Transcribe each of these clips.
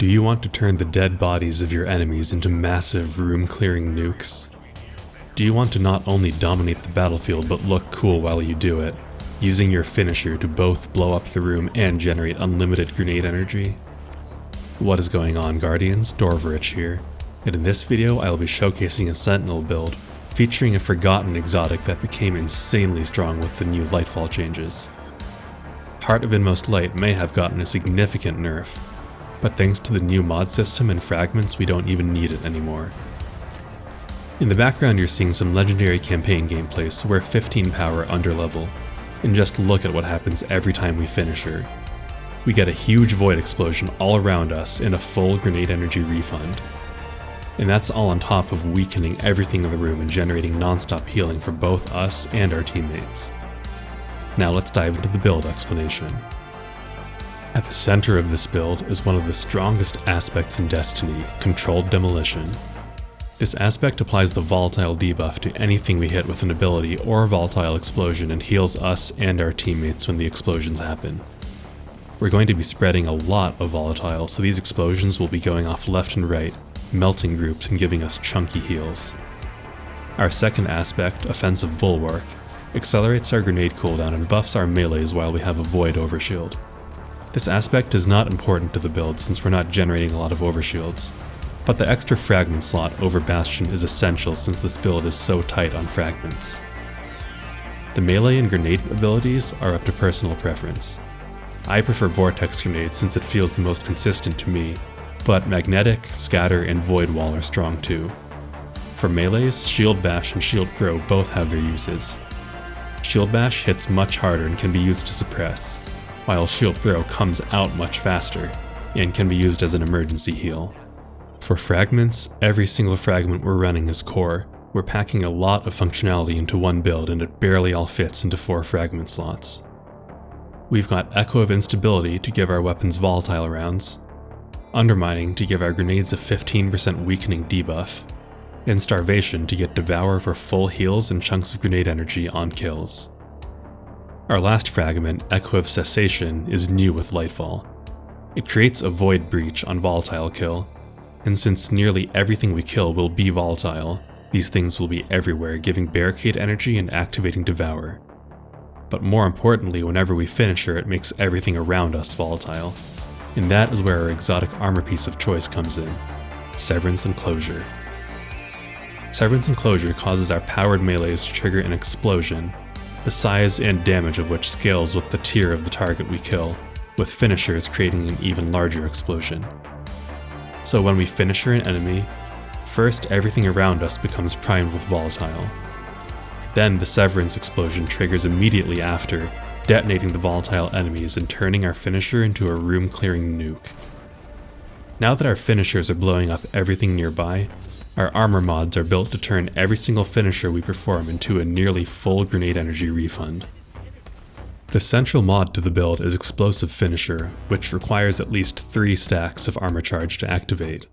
Do you want to turn the dead bodies of your enemies into massive room-clearing nukes? Do you want to not only dominate the battlefield but look cool while you do it, using your finisher to both blow up the room and generate unlimited grenade energy? What is going on, Guardians? Dorvarich here, and in this video I will be showcasing a Sentinel build featuring a forgotten exotic that became insanely strong with the new Lightfall changes. Heart of Inmost Light may have gotten a significant nerf, but thanks to the new mod system and fragments we don't even need it anymore. In the background you're seeing some legendary campaign gameplay, so we're 15 power under level, and just look at what happens every time we finish her. We get a huge void explosion all around us and a full grenade energy refund. And that's all on top of weakening everything in the room and generating non-stop healing for both us and our teammates. Now let's dive into the build explanation. At the center of this build is one of the strongest aspects in Destiny, Controlled Demolition. This aspect applies the volatile debuff to anything we hit with an ability or a volatile explosion and heals us and our teammates when the explosions happen. We're going to be spreading a lot of volatile, so these explosions will be going off left and right, melting groups and giving us chunky heals. Our second aspect, Offensive Bulwark, accelerates our grenade cooldown and buffs our melees while we have a void overshield. This aspect is not important to the build since we're not generating a lot of overshields, but the extra fragment slot over Bastion is essential since this build is so tight on fragments. The melee and grenade abilities are up to personal preference. I prefer Vortex Grenade since it feels the most consistent to me, but Magnetic, Scatter, and Void Wall are strong too. For melees, Shield Bash and Shield Throw both have their uses. Shield Bash hits much harder and can be used to suppress, while Shield Throw comes out much faster and can be used as an emergency heal. For fragments, every single fragment we're running is core. We're packing a lot of functionality into one build and it barely all fits into 4 fragment slots. We've got Echo of Instability to give our weapons volatile rounds, Undermining to give our grenades a 15% weakening debuff, and Starvation to get Devour for full heals and chunks of grenade energy on kills. Our last fragment, Echo of Cessation, is new with Lightfall. It creates a void breach on volatile kill, and since nearly everything we kill will be volatile, these things will be everywhere, giving barricade energy and activating Devour. But more importantly, whenever we finish her, it makes everything around us volatile, and that is where our exotic armor piece of choice comes in, Severance Enclosure. Severance Enclosure causes our powered melees to trigger an explosion, the size and damage of which scales with the tier of the target we kill, with finishers creating an even larger explosion. So when we finisher an enemy, first everything around us becomes primed with volatile. Then the Severance explosion triggers immediately after, detonating the volatile enemies and turning our finisher into a room-clearing nuke. Now that our finishers are blowing up everything nearby, our armor mods are built to turn every single finisher we perform into a nearly full grenade energy refund. The central mod to the build is Explosive Finisher, which requires at least 3 stacks of armor charge to activate.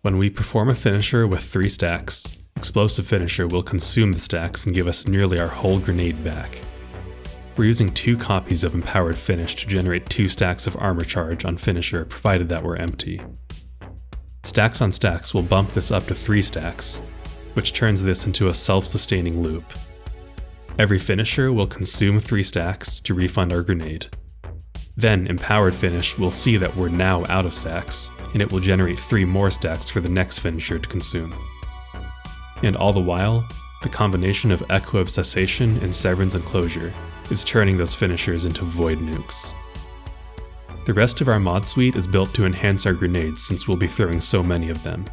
When we perform a finisher with 3 stacks, Explosive Finisher will consume the stacks and give us nearly our whole grenade back. We're using 2 copies of Empowered Finish to generate 2 stacks of armor charge on Finisher provided that we're empty. Stacks on stacks will bump this up to 3 stacks, which turns this into a self-sustaining loop. Every finisher will consume 3 stacks to refund our grenade. Then Empowered Finish will see that we're now out of stacks, and it will generate 3 more stacks for the next finisher to consume. And all the while, the combination of Echo of Cessation and Severance Enclosure is turning those finishers into void nukes. The rest of our mod suite is built to enhance our grenades since we'll be throwing so many of them.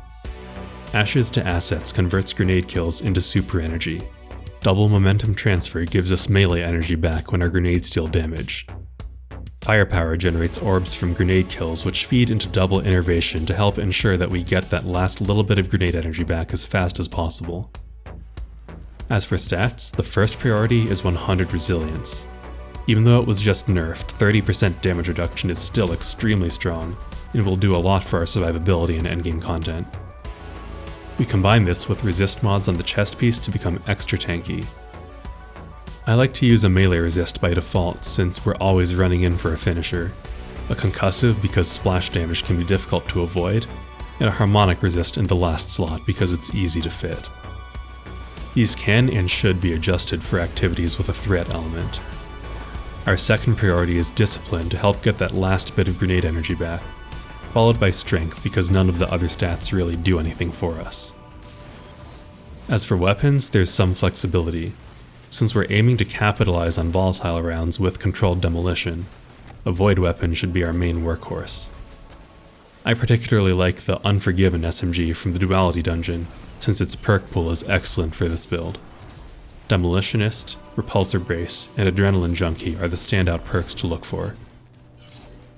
Ashes to Assets converts grenade kills into super energy. Double Momentum Transfer gives us melee energy back when our grenades deal damage. Firepower generates orbs from grenade kills which feed into double innervation to help ensure that we get that last little bit of grenade energy back as fast as possible. As for stats, the first priority is 100 resilience. Even though it was just nerfed, 30% damage reduction is still extremely strong, and will do a lot for our survivability and endgame content. We combine this with resist mods on the chest piece to become extra tanky. I like to use a melee resist by default since we're always running in for a finisher, a concussive because splash damage can be difficult to avoid, and a harmonic resist in the last slot because it's easy to fit. These can and should be adjusted for activities with a threat element. Our second priority is discipline to help get that last bit of grenade energy back, followed by strength because none of the other stats really do anything for us. As for weapons, there's some flexibility. Since we're aiming to capitalize on volatile rounds with controlled demolition, a void weapon should be our main workhorse. I particularly like the Unforgiven SMG from the Duality dungeon, since its perk pool is excellent for this build. Demolitionist, Repulsor Brace, and Adrenaline Junkie are the standout perks to look for.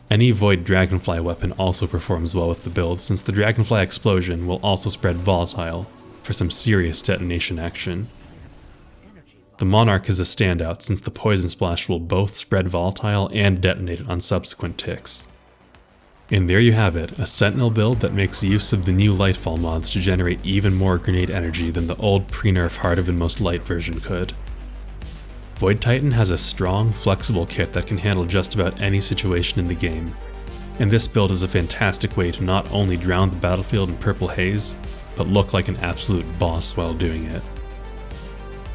Any Void Dragonfly weapon also performs well with the build, since the Dragonfly Explosion will also spread Volatile for some serious detonation action. The Monarch is a standout since the Poison Splash will both spread Volatile and detonate on subsequent ticks. And there you have it, a Sentinel build that makes use of the new Lightfall mods to generate even more grenade energy than the old pre-nerf Heart of Inmost Light version could. Void Titan has a strong, flexible kit that can handle just about any situation in the game, and this build is a fantastic way to not only drown the battlefield in purple haze, but look like an absolute boss while doing it.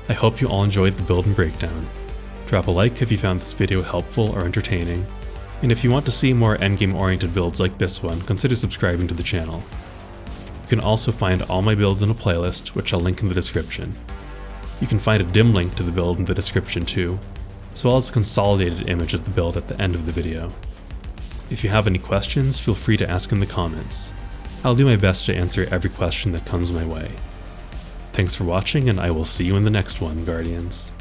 I hope you all enjoyed the build and breakdown. Drop a like if you found this video helpful or entertaining, and if you want to see more endgame oriented builds like this one, consider subscribing to the channel. You can also find all my builds in a playlist, which I'll link in the description. You can find a dim link to the build in the description too, as well as a consolidated image of the build at the end of the video. If you have any questions, feel free to ask in the comments. I'll do my best to answer every question that comes my way. Thanks for watching, and I will see you in the next one, Guardians.